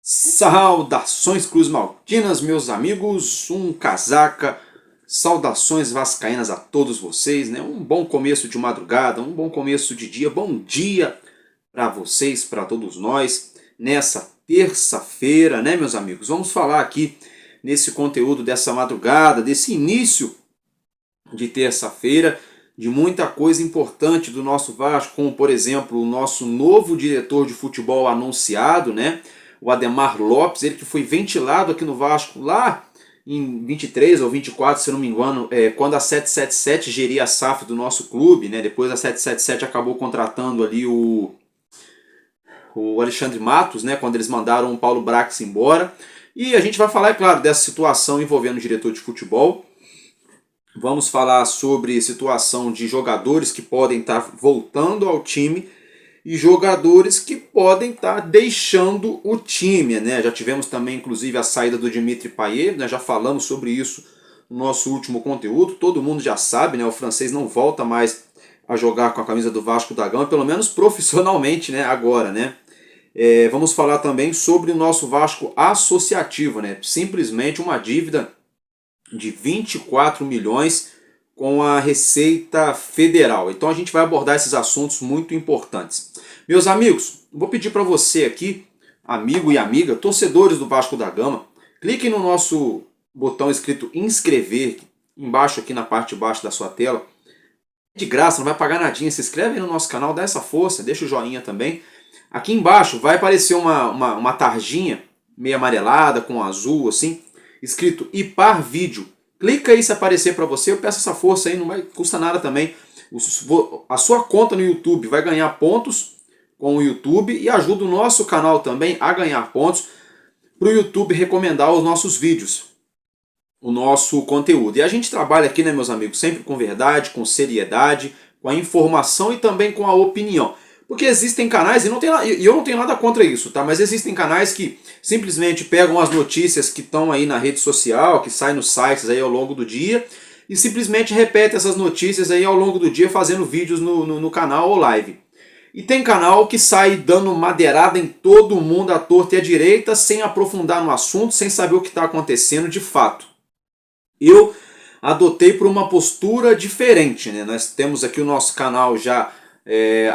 Saudações Cruz Maltinas, meus amigos, casaca, saudações vascaínas a todos vocês, né? Um bom começo de madrugada, um bom começo de dia, bom dia para vocês, para todos nós, nessa terça-feira, né, meus amigos? Vamos falar aqui nesse conteúdo dessa madrugada, desse início de terça-feira, de muita coisa importante do nosso Vasco, como por exemplo o nosso novo diretor de futebol anunciado, né? O Ademar Lopes, ele que foi ventilado aqui no Vasco lá em 23 ou 24, se não me engano, quando a 777 geria a SAF do nosso clube, né? Depois a 777 acabou contratando ali o Alexandre Matos, né? Quando eles mandaram o Paulo Brax embora. E a gente vai falar, é claro, dessa situação envolvendo o diretor de futebol. Vamos falar sobre situação de jogadores que podem estar voltando ao time e jogadores que podem estar deixando o time, né? Já tivemos também, inclusive, a saída do Dimitri Payet, né? Já falamos sobre isso no nosso último conteúdo. Todo mundo já sabe, né? O francês não volta mais a jogar com a camisa do Vasco da Gama, pelo menos profissionalmente, né? Agora, né? Vamos falar também sobre o nosso Vasco associativo, né? Simplesmente uma dívida de 24 milhões com a Receita Federal. Então a gente vai abordar esses assuntos muito importantes. Meus amigos, vou pedir para você aqui, amigo e amiga, torcedores do Vasco da Gama, cliquem no nosso botão escrito inscrever, embaixo aqui na parte de baixo da sua tela. De graça, não vai pagar nadinha. Se inscreve aí no nosso canal, dá essa força, deixa o joinha também. Aqui embaixo vai aparecer uma tarjinha meio amarelada com azul assim, escrito IPAR Vídeo. Clica aí se aparecer para você, eu peço essa força aí, não vai custa nada também. A sua conta no YouTube vai ganhar pontos com o YouTube e ajuda o nosso canal também a ganhar pontos para o YouTube recomendar os nossos vídeos, o nosso conteúdo. E a gente trabalha aqui, né, meus amigos, sempre com verdade, com seriedade, com a informação e também com a opinião. Porque existem canais, e eu não tenho nada contra isso, tá? Mas existem canais que simplesmente pegam as notícias que estão aí na rede social, que saem nos sites aí ao longo do dia, e simplesmente repetem essas notícias aí ao longo do dia, fazendo vídeos no canal ou live. E tem canal que sai dando madeirada em todo mundo, à torta e à direita, sem aprofundar no assunto, sem saber o que está acontecendo de fato. Eu adotei por uma postura diferente, né? Nós temos aqui o nosso canal já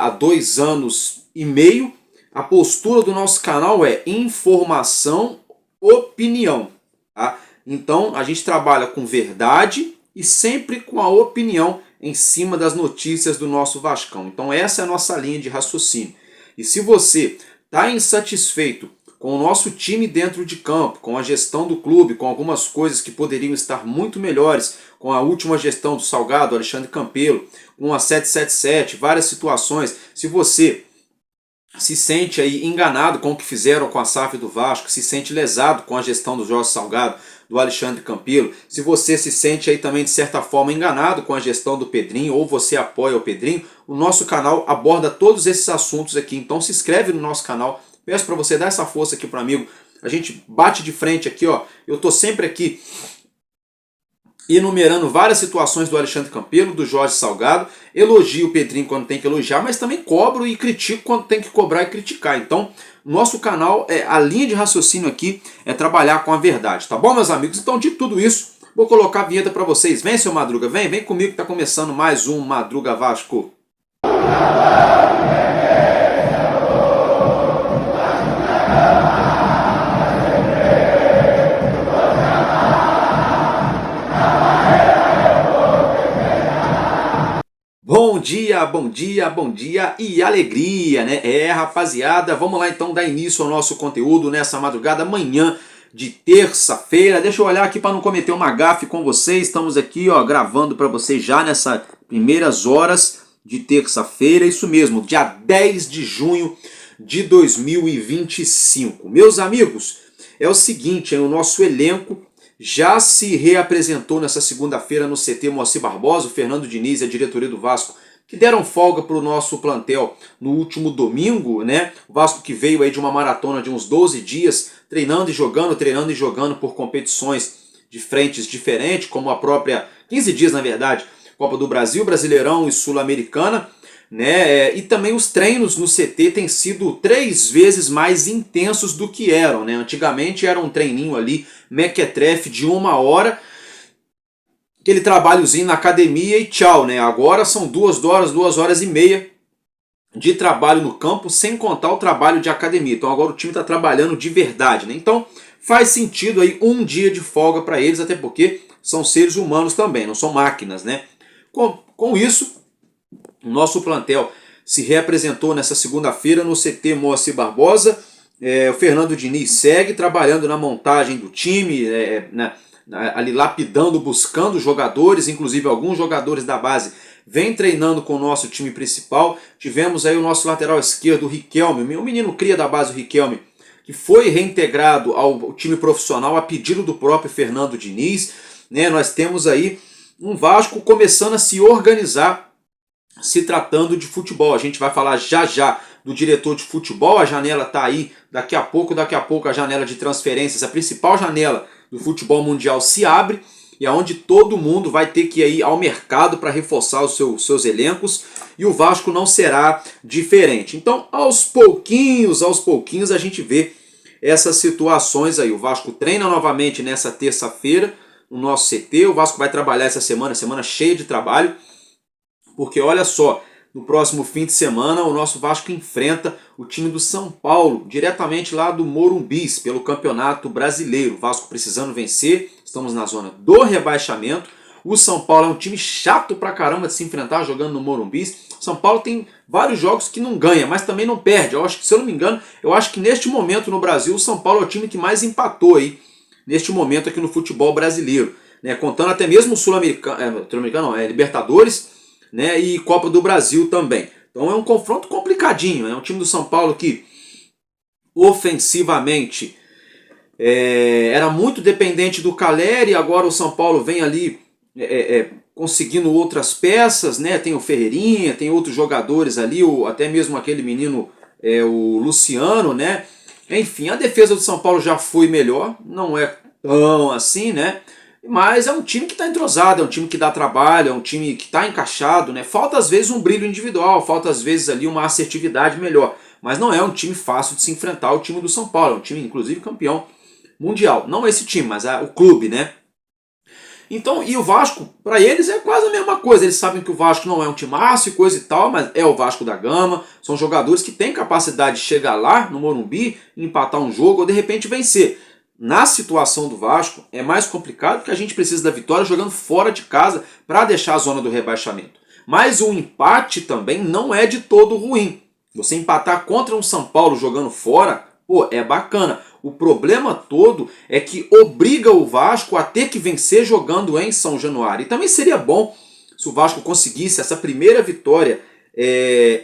há 2 anos e meio. A postura do nosso canal é informação, opinião. Tá? Então a gente trabalha com verdade e sempre com a opinião em cima das notícias do nosso Vascão. Então essa é a nossa linha de raciocínio. E se você está insatisfeito com o nosso time dentro de campo, com a gestão do clube, com algumas coisas que poderiam estar muito melhores, com a última gestão do Salgado, Alexandre Campelo, com a 777, várias situações, se você se sente aí enganado com o que fizeram com a SAF do Vasco, se sente lesado com a gestão do Jorge Salgado, do Alexandre Campelo, se você se sente aí também de certa forma enganado com a gestão do Pedrinho, ou você apoia o Pedrinho, o nosso canal aborda todos esses assuntos aqui. Então se inscreve no nosso canal, peço para você dar essa força aqui para o amigo a gente bate de frente aqui, ó. Eu tô sempre aqui enumerando várias situações do Alexandre Campelo, do Jorge Salgado, elogio o Pedrinho quando tem que elogiar, mas também cobro e critico quando tem que cobrar e criticar. Então, nosso canal, a linha de raciocínio aqui é trabalhar com a verdade, tá bom, meus amigos? Então, de tudo isso, vou colocar a vinheta para vocês. Vem, seu Madruga, vem comigo que tá começando mais um Madruga Vasco. Bom dia e alegria, né? Rapaziada, vamos lá então dar início ao nosso conteúdo nessa madrugada, manhã de terça-feira. Deixa eu olhar aqui para não cometer uma gafe com vocês. Estamos aqui, ó, gravando para vocês já nessas primeiras horas de terça-feira, isso mesmo, dia 10 de junho de 2025. Meus amigos, é o seguinte, o nosso elenco já se reapresentou nessa segunda-feira no CT Moacir Barbosa, o Fernando Diniz e a diretoria do Vasco, que deram folga para o nosso plantel no último domingo, né? O Vasco que veio aí de uma maratona de uns 12 dias, treinando e jogando por competições de frentes diferentes, como a própria, 15 dias na verdade, Copa do Brasil, Brasileirão e Sul-Americana, né? E também os treinos no CT têm sido 3 vezes mais intensos do que eram, né? Antigamente era um treininho ali, mequetrefe de 1 hora, aquele trabalhozinho na academia e tchau, né? Agora são 2 horas e meia de trabalho no campo, sem contar o trabalho de academia. Então agora o time está trabalhando de verdade, né? Então faz sentido aí um dia de folga para eles, até porque são seres humanos também, não são máquinas, né? Com isso, o nosso plantel se reapresentou nessa segunda-feira no CT Moacir Barbosa. O Fernando Diniz segue trabalhando na montagem do time, ali lapidando, buscando jogadores, inclusive alguns jogadores da base vem treinando com o nosso time principal. Tivemos aí o nosso lateral esquerdo, o Riquelme, o menino cria da base, o Riquelme, que foi reintegrado ao time profissional a pedido do próprio Fernando Diniz, né? Nós temos aí um Vasco começando a se organizar, se tratando de futebol. A gente vai falar já do diretor de futebol, a janela está aí, daqui a pouco a janela de transferências, a principal janela do futebol mundial se abre, e aonde todo mundo vai ter que ir ao mercado para reforçar os seus elencos, e o Vasco não será diferente. Então, aos pouquinhos a gente vê essas situações aí. O Vasco treina novamente nessa terça-feira no nosso CT, o Vasco vai trabalhar essa semana cheia de trabalho, porque olha só, no próximo fim de semana o nosso Vasco enfrenta o time do São Paulo, diretamente lá do Morumbi, pelo Campeonato Brasileiro. O Vasco precisando vencer, estamos na zona do rebaixamento. O São Paulo é um time chato pra caramba de se enfrentar jogando no Morumbi. São Paulo tem vários jogos que não ganha, mas também não perde. Eu acho que, se eu não me engano, eu acho que neste momento no Brasil o São Paulo é o time que mais empatou aí, neste momento aqui no futebol brasileiro, né? Contando até mesmo o Sul-Americano, Libertadores, né, e Copa do Brasil também. Então é um confronto complicadinho. É um time do São Paulo que ofensivamente era muito dependente do Caleri, e agora o São Paulo vem ali conseguindo outras peças, né? Tem o Ferreirinha, tem outros jogadores ali, até mesmo aquele menino, o Luciano, né? Enfim, a defesa do São Paulo já foi melhor, não é tão assim, né? Mas é um time que está entrosado, é um time que dá trabalho, é um time que está encaixado, né? Falta às vezes um brilho individual, falta às vezes ali uma assertividade melhor. Mas não é um time fácil de se enfrentar, o time do São Paulo. É um time, inclusive, campeão mundial. Não esse time, mas o clube, né? Então, e o Vasco, para eles é quase a mesma coisa. Eles sabem que o Vasco não é um timaço e coisa e tal, mas é o Vasco da Gama. São jogadores que têm capacidade de chegar lá no Morumbi, empatar um jogo ou de repente vencer. Na situação do Vasco, é mais complicado porque a gente precisa da vitória jogando fora de casa para deixar a zona do rebaixamento. Mas o empate também não é de todo ruim. Você empatar contra um São Paulo jogando fora, pô, é bacana. O problema todo é que obriga o Vasco a ter que vencer jogando em São Januário. E também seria bom se o Vasco conseguisse essa primeira vitória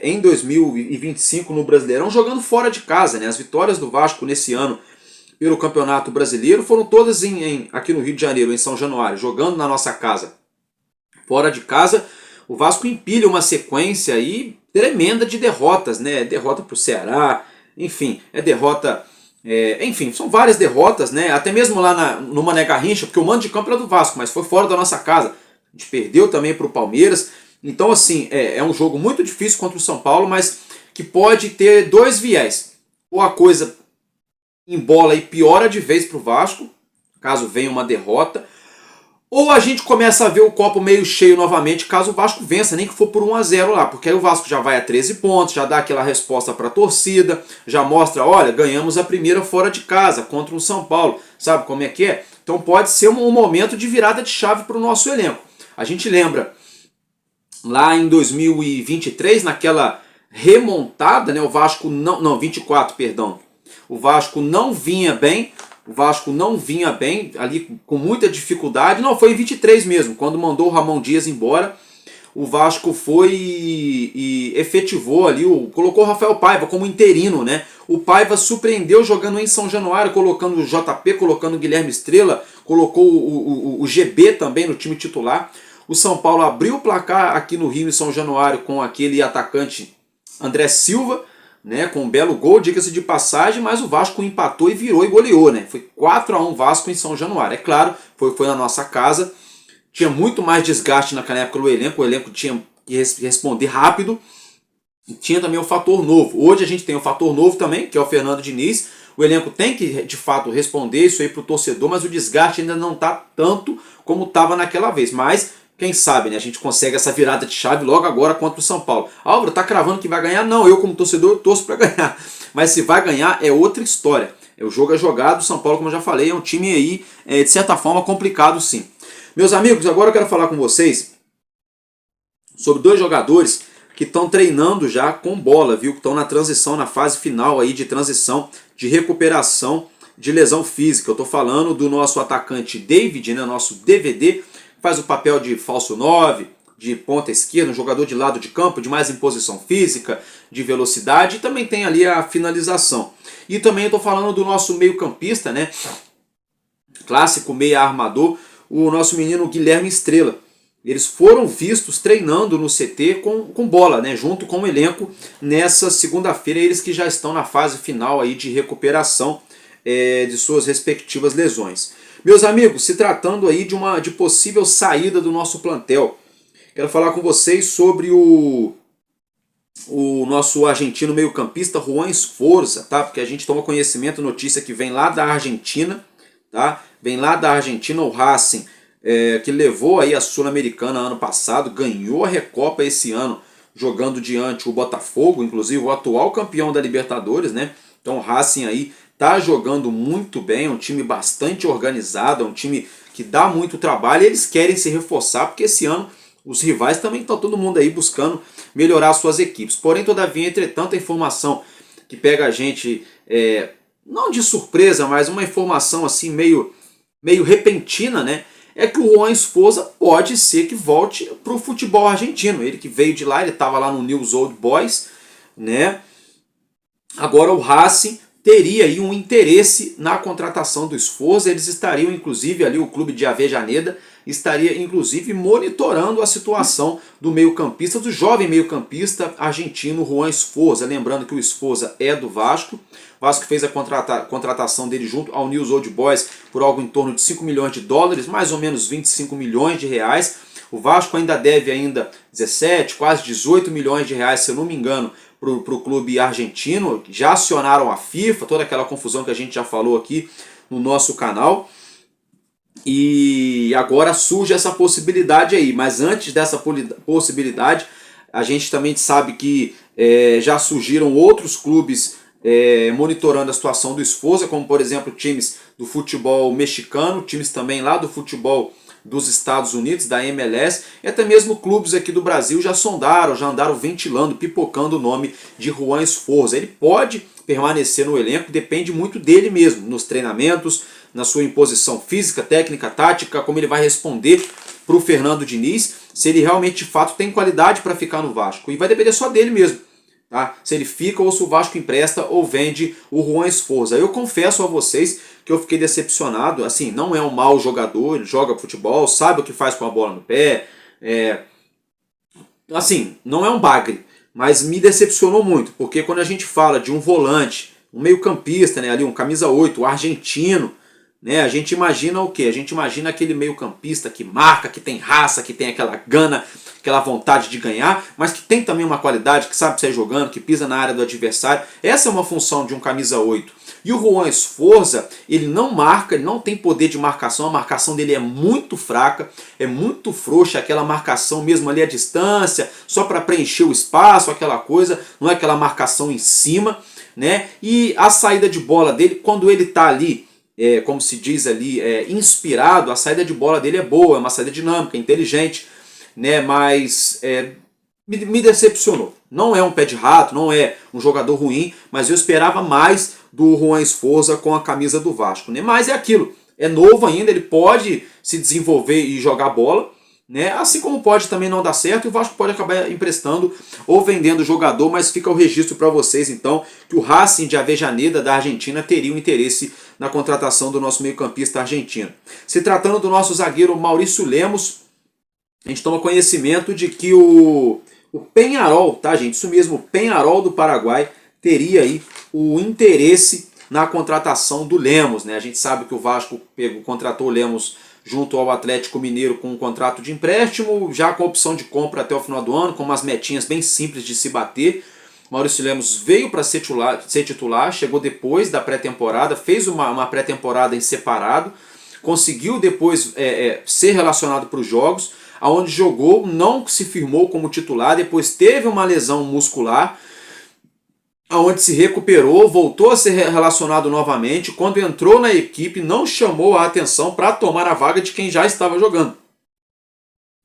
em 2025 no Brasileirão jogando fora de casa, né? As vitórias do Vasco nesse ano pelo Campeonato Brasileiro foram todas aqui no Rio de Janeiro, em São Januário, jogando na nossa casa. Fora de casa, o Vasco empilha uma sequência aí tremenda de derrotas, né? Derrota para o Ceará, enfim, derrota Enfim, são várias derrotas, né? Até mesmo lá no Mané Garrincha, porque o mando de campo era do Vasco, mas foi fora da nossa casa. A gente perdeu também para o Palmeiras. Então, assim, é um jogo muito difícil contra o São Paulo, mas que pode ter dois viés. Ou a coisa embola e piora de vez para o Vasco, caso venha uma derrota, ou a gente começa a ver o copo meio cheio novamente, caso o Vasco vença, nem que for por 1-0 lá, porque aí o Vasco já vai a 13 pontos, já dá aquela resposta para a torcida, já mostra, olha, ganhamos a primeira fora de casa contra o São Paulo, sabe como é que é? Então pode ser um momento de virada de chave para o nosso elenco. A gente lembra, lá em 2023, naquela remontada, né, o Vasco não 24, perdão, o Vasco não vinha bem, ali com muita dificuldade. Não, foi em 23 mesmo, quando mandou o Ramon Dias embora. O Vasco foi e efetivou ali, colocou o Rafael Paiva como interino, né? O Paiva surpreendeu jogando em São Januário, colocando o JP, colocando o Guilherme Estrela, colocou o GB também no time titular. O São Paulo abriu o placar aqui no Rio, em São Januário, com aquele atacante André Silva, né, com um belo gol, diga-se de passagem, mas o Vasco empatou e virou e goleou, né? Foi 4-1 Vasco em São Januário. É claro, foi na nossa casa, tinha muito mais desgaste naquela época o elenco tinha que responder rápido, e tinha também o fator novo. Hoje a gente tem o fator novo também, que é o Fernando Diniz. O elenco tem que, de fato, responder isso aí para o torcedor, mas o desgaste ainda não está tanto como estava naquela vez. Mas quem sabe, né, a gente consegue essa virada de chave logo agora contra o São Paulo. Álvaro, tá cravando que vai ganhar? Não, eu como torcedor eu torço para ganhar. Mas se vai ganhar é outra história. O jogo é jogado, o São Paulo, como eu já falei, é um time aí, de certa forma, complicado sim. Meus amigos, agora eu quero falar com vocês sobre dois jogadores que estão treinando já com bola, viu? Que estão na transição, na fase final aí de transição, de recuperação de lesão física. Eu estou falando do nosso atacante David, né, nosso DVD, faz o papel de falso 9, de ponta esquerda, um jogador de lado de campo, de mais imposição física, de velocidade, e também tem ali a finalização. E também estou falando do nosso meio campista, né, clássico meia armador, o nosso menino Guilherme Estrela. Eles foram vistos treinando no CT com bola, né, junto com o elenco, nessa segunda-feira, eles que já estão na fase final aí de recuperação de suas respectivas lesões. Meus amigos, se tratando aí de possível saída do nosso plantel, quero falar com vocês sobre o nosso argentino meio-campista Juan Esforza, tá? Porque a gente toma conhecimento, notícia que vem lá da Argentina, tá? Vem lá da Argentina o Racing, que levou aí a Sul-Americana ano passado, ganhou a Recopa esse ano, jogando diante o Botafogo, inclusive o atual campeão da Libertadores, né? Então o Racing aí tá jogando muito bem, é um time bastante organizado, é um time que dá muito trabalho, e eles querem se reforçar, porque esse ano os rivais também estão todo mundo aí buscando melhorar suas equipes. Porém, todavia, entretanto, a informação que pega a gente, não de surpresa, mas uma informação assim meio repentina, né? É que o Juan Esforza pode ser que volte para o futebol argentino. Ele que veio de lá, ele estava lá no News Old Boys, né? Agora o Racing teria aí um interesse na contratação do Esforza. Eles estariam, inclusive, ali o clube de Avejaneda estaria, inclusive, monitorando a situação do meio-campista, do jovem meio-campista argentino Juan Esforza. Lembrando que o Esforza é do Vasco. O Vasco fez a contratação dele junto ao News Old Boys por algo em torno de 5 milhões de dólares, mais ou menos 25 milhões de reais. O Vasco ainda deve 17, quase 18 milhões de reais, se eu não me engano, para o clube argentino. Já acionaram a FIFA, toda aquela confusão que a gente já falou aqui no nosso canal. E agora surge essa possibilidade aí, mas antes dessa possibilidade, a gente também sabe que já surgiram outros clubes monitorando a situação do Esforza, como por exemplo times do futebol mexicano, times também lá do futebol dos Estados Unidos, da MLS, e até mesmo clubes aqui do Brasil já sondaram, já andaram ventilando, pipocando o nome de Juan Esforza. Ele pode permanecer no elenco, depende muito dele mesmo, nos treinamentos, na sua imposição física, técnica, tática, como ele vai responder para o Fernando Diniz, se ele realmente de fato tem qualidade para ficar no Vasco. E vai depender só dele mesmo, tá? Se ele fica ou se o Vasco empresta ou vende o Juan Esforza. Eu confesso a vocês que eu fiquei decepcionado. Assim, não é um mau jogador, ele joga futebol, sabe o que faz com a bola no pé. Assim, não é um bagre, mas me decepcionou muito, porque quando a gente fala de um volante um meio-campista, né, ali um camisa 8, o argentino, né? A gente imagina o quê? A gente imagina aquele meio-campista que marca, que tem raça, que tem aquela gana, aquela vontade de ganhar, mas que tem também uma qualidade, que sabe sair jogando, que pisa na área do adversário. Essa é uma função de um camisa 8. E o Juan Esforza, ele não marca, ele não tem poder de marcação, a marcação dele é muito fraca, é muito frouxa, aquela marcação mesmo ali à distância, só para preencher o espaço, aquela coisa, não é aquela marcação em cima, né? E a saída de bola dele, quando ele está ali, como se diz ali, inspirado, a saída de bola dele é boa, é uma saída dinâmica, inteligente, né? Mas me decepcionou. Não é um pé de rato, não é um jogador ruim, mas eu esperava mais do Juan Esforza com a camisa do Vasco, né? Mas é aquilo, é novo ainda, ele pode se desenvolver e jogar bola, né? Assim como pode também não dar certo, e o Vasco pode acabar emprestando ou vendendo o jogador, mas fica o registro para vocês então que o Racing de Avejaneda da Argentina teria um interesse na contratação do nosso meio-campista argentino. Se tratando do nosso zagueiro Maurício Lemos, a gente toma conhecimento de que o Peñarol, tá, gente? Isso mesmo, o Peñarol do Paraguai teria aí o interesse na contratação do Lemos, né? A gente sabe que o Vasco contratou o Lemos junto ao Atlético Mineiro com um contrato de empréstimo, já com a opção de compra até o final do ano, com umas metinhas bem simples de se bater. Maurício Lemos veio para ser titular, chegou depois da pré-temporada, fez uma pré-temporada em separado, conseguiu depois ser relacionado para os jogos, aonde jogou, não se firmou como titular, depois teve uma lesão muscular, aonde se recuperou, voltou a ser relacionado novamente, quando entrou na equipe não chamou a atenção para tomar a vaga de quem já estava jogando,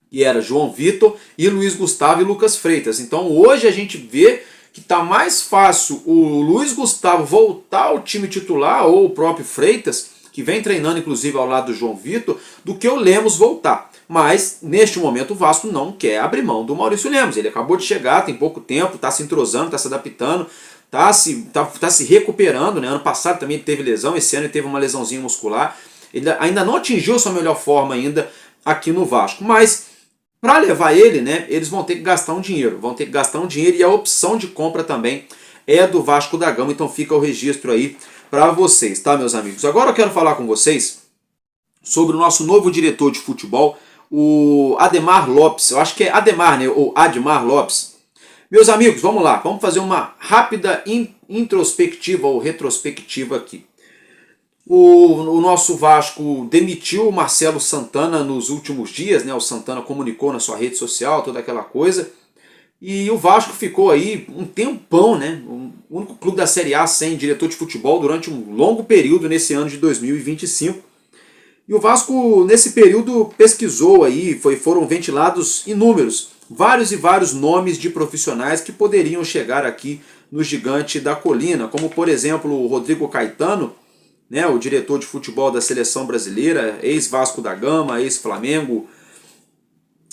que era João Vitor e Luiz Gustavo e Lucas Freitas. Então hoje a gente vê que está mais fácil o Luiz Gustavo voltar ao time titular, ou o próprio Freitas, que vem treinando inclusive ao lado do João Vitor, do que o Lemos voltar. Mas, neste momento, o Vasco não quer abrir mão do Maurício Lemos. Ele acabou de chegar, tem pouco tempo, está se entrosando, está se adaptando, está se recuperando, né? Ano passado também ele teve lesão, esse ano ele teve uma lesãozinha muscular. Ele ainda não atingiu sua melhor forma ainda aqui no Vasco. Mas, para levar ele, né, eles vão ter que gastar um dinheiro. E a opção de compra também é do Vasco da Gama. Então fica o registro aí para vocês, tá, meus amigos? Agora eu quero falar com vocês sobre o nosso novo diretor de futebol, o Ademar Lopes. Eu acho que é Ademar, né? Ou Admar Lopes. Meus amigos, vamos lá. Vamos fazer uma rápida introspectiva ou retrospectiva aqui. O nosso Vasco demitiu o Marcelo Santana nos últimos dias, né? O Santana comunicou na sua rede social, toda aquela coisa. E o Vasco ficou aí um tempão, né? O único clube da Série A sem diretor de futebol durante um longo período nesse ano de 2025. E o Vasco, nesse período, pesquisou aí, foram ventilados vários e vários nomes de profissionais que poderiam chegar aqui no Gigante da Colina, como por exemplo o Rodrigo Caetano, né, o diretor de futebol da seleção brasileira, ex-Vasco da Gama, ex-Flamengo,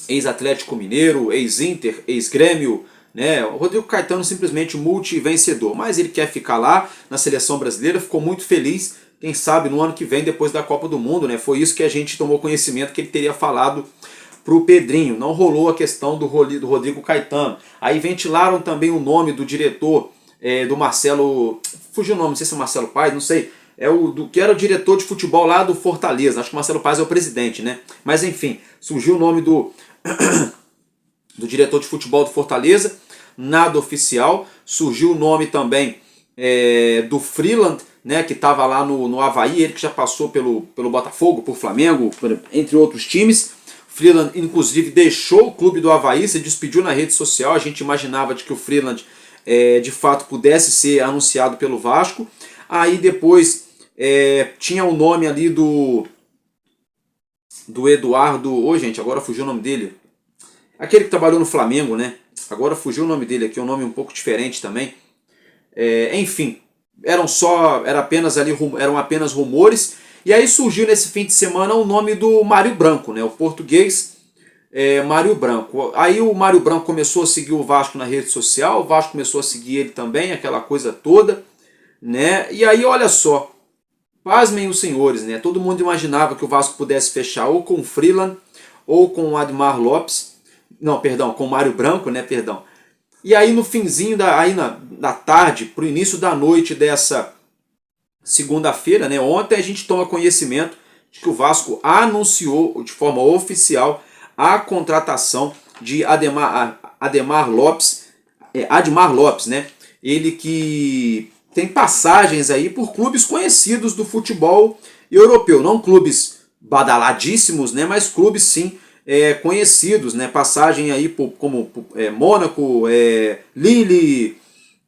ex-Atlético Mineiro, ex-Inter, ex-Grêmio, né? O Rodrigo Caetano simplesmente multi-vencedor, mas ele quer ficar lá na seleção brasileira, ficou muito feliz. Quem sabe no ano que vem, depois da Copa do Mundo, né? Foi isso que a gente tomou conhecimento que ele teria falado para o Pedrinho. Não rolou a questão do Rodrigo Caetano. Aí ventilaram também o nome do diretor, do Marcelo... Fugiu o nome, não sei se é Marcelo Paes, não sei. Que era o diretor de futebol lá do Fortaleza. Acho que o Marcelo Paes é o presidente, né? Mas enfim, surgiu o nome do diretor de futebol do Fortaleza, nada oficial. Surgiu o nome também do Freeland, né, que estava lá no Avaí, ele que já passou pelo Botafogo, por Flamengo, entre outros times. Freeland, inclusive, deixou o clube do Avaí, se despediu na rede social. A gente imaginava de que o Freeland, de fato, pudesse ser anunciado pelo Vasco. Aí depois tinha o nome ali do Eduardo... gente, agora fugiu o nome dele. Aquele que trabalhou no Flamengo, né? Agora fugiu o nome dele aqui, um nome um pouco diferente também. Enfim, eram apenas rumores. E aí surgiu nesse fim de semana o nome do Mário Branco, né? O português Mário Branco. Aí o Mário Branco começou a seguir o Vasco na rede social, o Vasco começou a seguir ele também, aquela coisa toda, né? E aí olha só, pasmem os senhores, né? Todo mundo imaginava que o Vasco pudesse fechar ou com o Freeland ou com o Admar Lopes, não, perdão, com o Mário Branco, né? Perdão. E aí no finzinho, da tarde, para o início da noite dessa segunda-feira, né, ontem a gente toma conhecimento de que o Vasco anunciou de forma oficial a contratação de Admar Lopes, Admar Lopes, né? Ele que tem passagens aí por clubes conhecidos do futebol europeu, não clubes badaladíssimos, né? Mas clubes sim conhecidos, né? Passagem aí como Mônaco, Lille,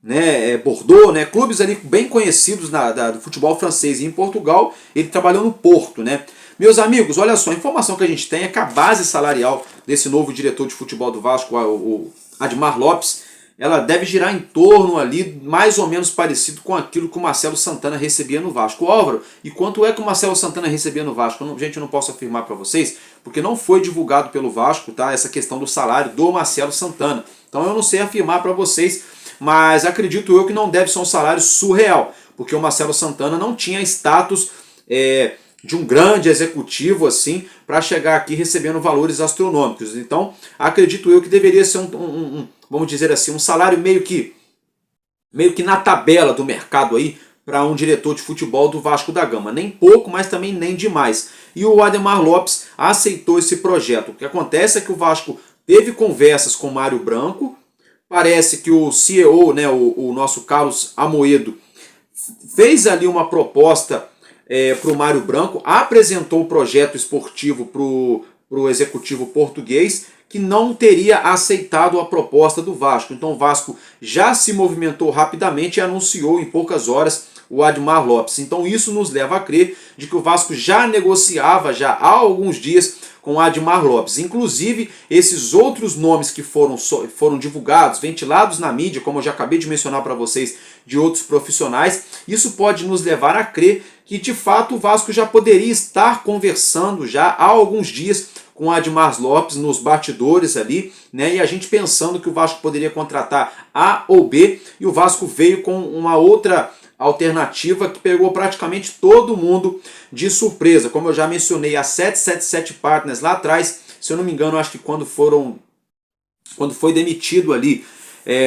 né, Bordeaux, né, clubes ali bem conhecidos do futebol francês. E em Portugal ele trabalhou no Porto, né. Meus amigos, olha só, a informação que a gente tem é que a base salarial desse novo diretor de futebol do Vasco, o Admar Lopes, ela deve girar em torno ali, mais ou menos parecido com aquilo que o Marcelo Santana recebia no Vasco. Álvaro, e quanto é que o Marcelo Santana recebia no Vasco? Gente, eu não posso afirmar para vocês, porque não foi divulgado pelo Vasco, tá, essa questão do salário do Marcelo Santana. Então eu não sei afirmar para vocês, mas acredito eu que não deve ser um salário surreal, porque o Marcelo Santana não tinha status de um grande executivo assim para chegar aqui recebendo valores astronômicos. Então acredito eu que deveria ser vamos dizer assim, um salário meio que na tabela do mercado aí para um diretor de futebol do Vasco da Gama. Nem pouco, mas também nem demais. E o Admar Lopes aceitou esse projeto. O que acontece é que o Vasco teve conversas com o Mário Branco. Parece que o CEO, né, o nosso Carlos Amoedo, fez ali uma proposta para o Mário Branco, apresentou o projeto esportivo para o executivo português, que não teria aceitado a proposta do Vasco. Então o Vasco já se movimentou rapidamente e anunciou em poucas horas o Admar Lopes. Então isso nos leva a crer de que o Vasco já negociava já há alguns dias com o Admar Lopes. Inclusive, esses outros nomes que foram divulgados, ventilados na mídia, como eu já acabei de mencionar para vocês, de outros profissionais, isso pode nos levar a crer que, de fato, o Vasco já poderia estar conversando já há alguns dias com o Admar Lopes nos bastidores ali, né? E a gente pensando que o Vasco poderia contratar A ou B, e o Vasco veio com uma outra alternativa que pegou praticamente todo mundo de surpresa. Como eu já mencionei, a 777 Partners lá atrás, se eu não me engano, acho que quando foi demitido ali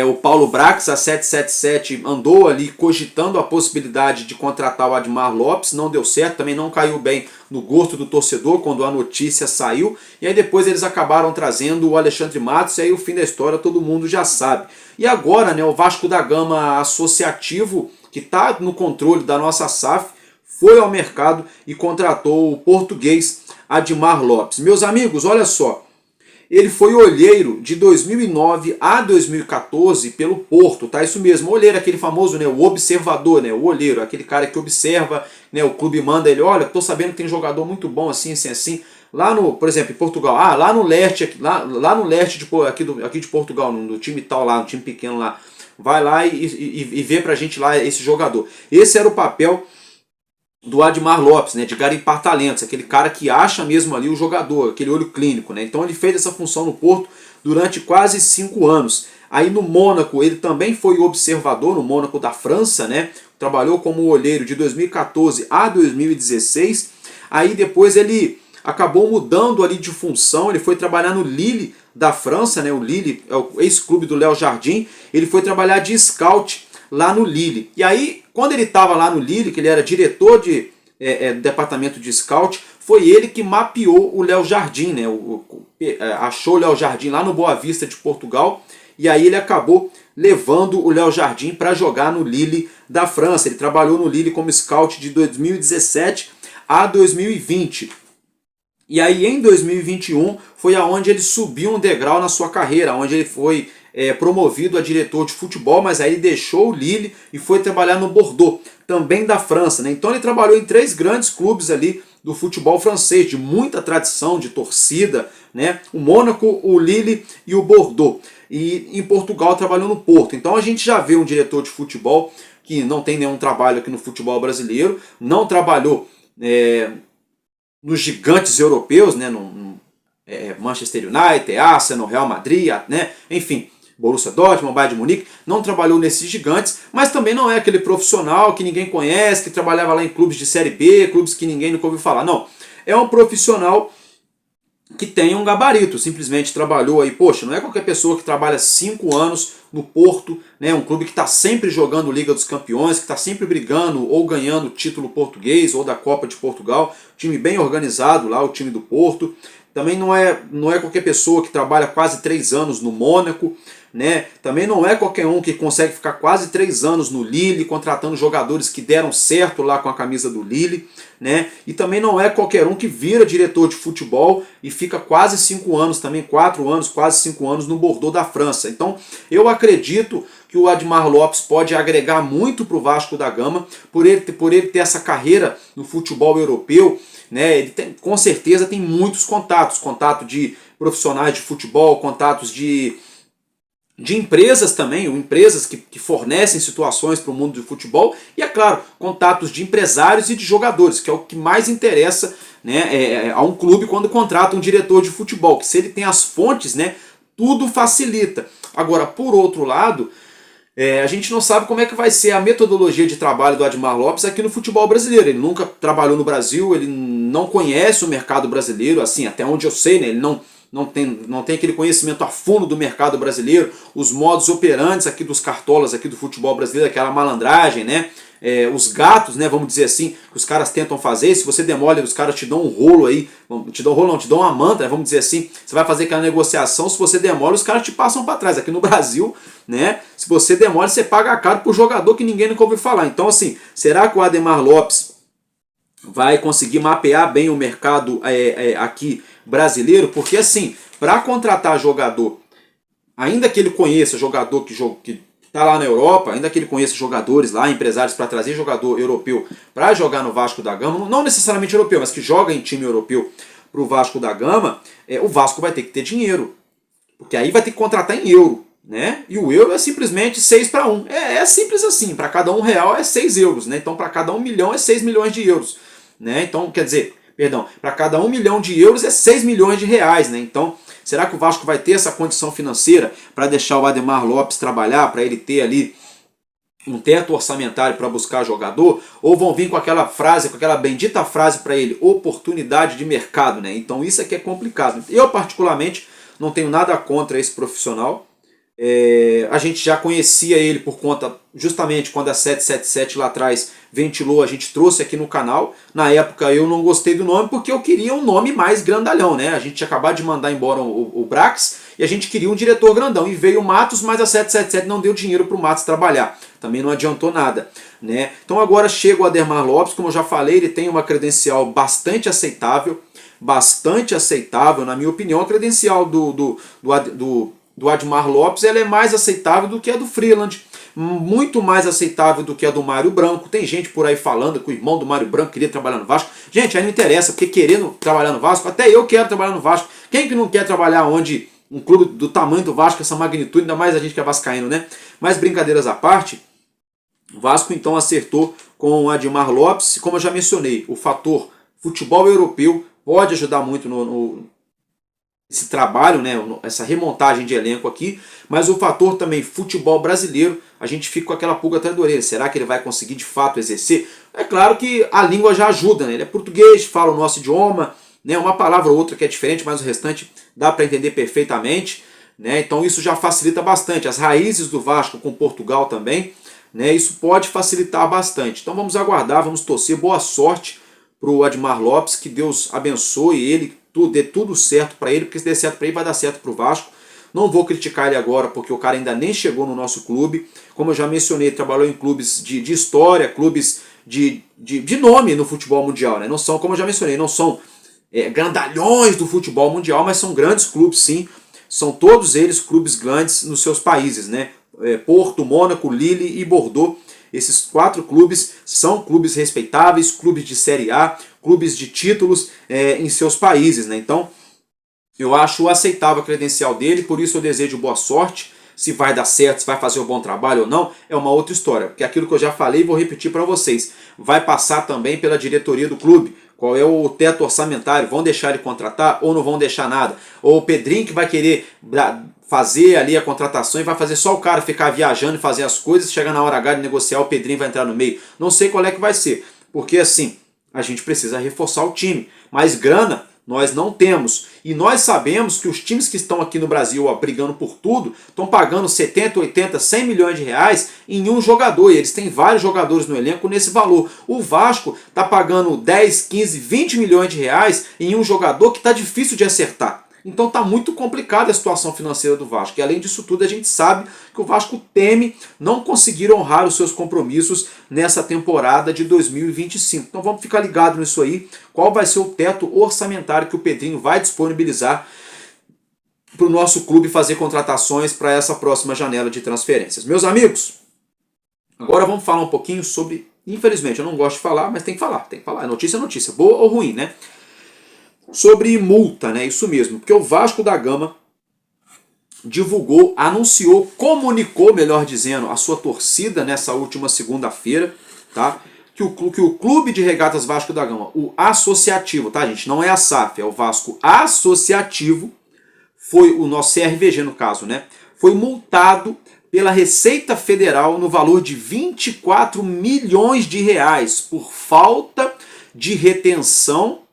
o Paulo Brax, a 777 andou ali cogitando a possibilidade de contratar o Admar Lopes, não deu certo, também não caiu bem no gosto do torcedor quando a notícia saiu, e aí depois eles acabaram trazendo o Alexandre Matos, e aí o fim da história todo mundo já sabe. E agora, né, o Vasco da Gama Associativo, que está no controle da nossa SAF, foi ao mercado e contratou o português Admar Lopes. Meus amigos, olha só, ele foi olheiro de 2009 a 2014 pelo Porto, tá? Isso mesmo, olheiro, aquele famoso, né, o observador, né, o olheiro, aquele cara que observa, né, o clube manda ele, olha, tô sabendo que tem jogador muito bom assim, assim, assim. Lá no, por exemplo, em Portugal, lá no leste, lá no leste aqui de Portugal, no time tal lá, no time pequeno lá, vai lá e vê pra gente lá esse jogador. Esse era o papel do Admar Lopes, né, de garimpar talentos, aquele cara que acha mesmo ali o jogador, aquele olho clínico, né? Então ele fez essa função no Porto durante quase 5 anos. Aí no Mônaco ele também foi observador, no Mônaco da França, né? Trabalhou como olheiro de 2014 a 2016. Aí depois ele acabou mudando ali de função, ele foi trabalhar no Lille da França, né? O Lille é o ex-clube do Léo Jardim. Ele foi trabalhar de scout lá no Lille. E aí, quando ele estava lá no Lille, que ele era diretor de departamento de scout, foi ele que mapeou o Léo Jardim, né? Achou o Léo Jardim lá no Boa Vista de Portugal, e aí ele acabou levando o Léo Jardim para jogar no Lille da França. Ele trabalhou no Lille como scout de 2017 a 2020. E aí em 2021 foi aonde ele subiu um degrau na sua carreira, onde ele foi promovido a diretor de futebol, mas aí ele deixou o Lille e foi trabalhar no Bordeaux, também da França, né? Então ele trabalhou em 3 grandes clubes ali do futebol francês, de muita tradição, de torcida, né? O Mônaco, o Lille e o Bordeaux. E em Portugal trabalhou no Porto. Então a gente já vê um diretor de futebol que não tem nenhum trabalho aqui no futebol brasileiro, não trabalhou nos gigantes europeus, né? Manchester United, Arsenal, Real Madrid, né? Enfim, Borussia Dortmund, Bayern de Munique, não trabalhou nesses gigantes, mas também não é aquele profissional que ninguém conhece, que trabalhava lá em clubes de Série B, clubes que ninguém nunca ouviu falar. Não, é um profissional que tem um gabarito, simplesmente trabalhou aí, poxa, não é qualquer pessoa que trabalha 5 anos no Porto, né, um clube que está sempre jogando Liga dos Campeões, que está sempre brigando ou ganhando título português ou da Copa de Portugal, time bem organizado lá, o time do Porto. Também não é qualquer pessoa que trabalha quase 3 anos no Mônaco, né? Também não é qualquer um que consegue ficar quase 3 anos no Lille, contratando jogadores que deram certo lá com a camisa do Lille, né? E também não é qualquer um que vira diretor de futebol e fica quase 5 anos, também 4 anos, quase 5 anos no Bordeaux da França. Então eu acredito que o Admar Lopes pode agregar muito para o Vasco da Gama, por ele ter essa carreira no futebol europeu, né? Ele tem, com certeza tem muitos contatos, contato de profissionais de futebol, contatos de empresas também, empresas que fornecem situações para o mundo do futebol e, é claro, contatos de empresários e de jogadores, que é o que mais interessa, né, a um clube quando contrata um diretor de futebol, que se ele tem as fontes, né, tudo facilita. Agora, por outro lado, a gente não sabe como é que vai ser a metodologia de trabalho do Admar Lopes aqui no futebol brasileiro. Ele nunca trabalhou no Brasil, ele não conhece o mercado brasileiro, assim, até onde eu sei, né, ele não tem aquele conhecimento a fundo do mercado brasileiro, os modos operantes aqui dos cartolas aqui do futebol brasileiro, aquela malandragem, né? Os gatos, né, vamos dizer assim, que os caras tentam fazer. Se você demole, os caras te dão um rolo aí, te dão um rolo não, te dão uma manta, vamos dizer assim, você vai fazer aquela negociação, se você demole, os caras te passam para trás. Aqui no Brasil, né, se você demole, você paga caro por jogador que ninguém nunca ouviu falar. Então, assim, será que o Admar Lopes vai conseguir mapear bem o mercado aqui brasileiro? Porque, assim, para contratar jogador, ainda que ele conheça jogador que está lá na Europa, ainda que ele conheça jogadores lá, empresários para trazer jogador europeu para jogar no Vasco da Gama, não necessariamente europeu, mas que joga em time europeu para o Vasco da Gama, o Vasco vai ter que ter dinheiro, porque aí vai ter que contratar em euro, né? E o euro é simplesmente 6-1. É simples assim, para cada R$1 é 6 euros, né? Então para cada 1 milhão é 6 milhões de euros, né? Então, quer dizer, para cada 1 milhão de euros é 6 milhões de reais, né? Então, será que o Vasco vai ter essa condição financeira para deixar o Admar Lopes trabalhar, para ele ter ali um teto orçamentário para buscar jogador? Ou vão vir com aquela frase, com aquela bendita frase para ele, oportunidade de mercado, né? Então isso aqui é complicado. Eu, particularmente, não tenho nada contra esse profissional. A gente já conhecia ele por conta, justamente quando a 777 lá atrás ventilou, a gente trouxe aqui no canal. Na época eu não gostei do nome porque eu queria um nome mais grandalhão, né? A gente tinha acabado de mandar embora o Brax e a gente queria um diretor grandão. E veio o Matos, mas a 777 não deu dinheiro para o Matos trabalhar. Também não adiantou nada, né? Então agora chega o Admar Lopes, como eu já falei, ele tem uma credencial bastante aceitável, na minha opinião. A credencial do Admar Lopes, ela é mais aceitável do que a do Freeland, muito mais aceitável do que a do Mário Branco. Tem gente por aí falando que o irmão do Mário Branco queria trabalhar no Vasco. Gente, aí não interessa, porque querendo trabalhar no Vasco, até eu quero trabalhar no Vasco. Quem que não quer trabalhar onde um clube do tamanho do Vasco, essa magnitude, ainda mais a gente que é vascaíno, né? Mas brincadeiras à parte, o Vasco então acertou com o Admar Lopes. Como eu já mencionei, o fator futebol europeu pode ajudar muito esse trabalho, né, essa remontagem de elenco aqui, mas o fator também futebol brasileiro, a gente fica com aquela pulga atrás da orelha. Será que ele vai conseguir de fato exercer? É claro que a língua já ajuda, né? Ele é português, fala o nosso idioma, né? Uma palavra ou outra que é diferente, mas o restante dá para entender perfeitamente, né? Então isso já facilita bastante. As raízes do Vasco com Portugal também, né? Isso pode facilitar bastante. Então vamos aguardar, vamos torcer. Boa sorte para o Admar Lopes, que Deus abençoe ele, dê tudo certo para ele, porque se der certo para ele vai dar certo para o Vasco. Não vou criticar ele agora porque o cara ainda nem chegou no nosso clube. Como eu já mencionei, trabalhou em clubes de história, clubes de nome no futebol mundial, né? Não são, como eu já mencionei, não são grandalhões do futebol mundial, mas são grandes clubes sim. São todos eles clubes grandes nos seus países, né? Porto, Mônaco, Lille e Bordeaux. Esses 4 clubes são clubes respeitáveis, clubes de Série A, clubes de títulos em seus países, né? Então, eu acho aceitável a credencial dele, por isso eu desejo boa sorte. Se vai dar certo, se vai fazer um bom trabalho ou não, é uma outra história. Porque aquilo que eu já falei, vou repetir para vocês. Vai passar também pela diretoria do clube. Qual é o teto orçamentário? Vão deixar ele contratar ou não vão deixar nada? Ou o Pedrinho que vai querer fazer ali a contratação e vai fazer só o cara ficar viajando e fazer as coisas, chega na hora H de negociar, o Pedrinho vai entrar no meio. Não sei qual é que vai ser, porque assim, a gente precisa reforçar o time, mas grana Nós não temos. E nós sabemos que os times que estão aqui no Brasil ó, brigando por tudo estão pagando 70, 80, 100 milhões de reais em um jogador. E eles têm vários jogadores no elenco nesse valor. O Vasco está pagando 10, 15, 20 milhões de reais em um jogador que está difícil de acertar. Então está muito complicada a situação financeira do Vasco. E além disso tudo, a gente sabe que o Vasco teme não conseguir honrar os seus compromissos nessa temporada de 2025. Então vamos ficar ligados nisso aí. Qual vai ser o teto orçamentário que o Pedrinho vai disponibilizar para o nosso clube fazer contratações para essa próxima janela de transferências. Meus amigos, agora vamos falar um pouquinho sobre... Infelizmente, eu não gosto de falar, mas tem que falar. Tem que falar. Notícia é notícia, boa ou ruim, né? Sobre multa, né? Isso mesmo, porque o Vasco da Gama divulgou, anunciou, comunicou, melhor dizendo, a sua torcida nessa última segunda-feira, tá? Que o Clube de Regatas Vasco da Gama, o associativo, tá, gente? Não é a SAF, é o Vasco Associativo, foi o nosso CRVG no caso, né? Foi multado pela Receita Federal no valor de 24 milhões de reais por falta de retenção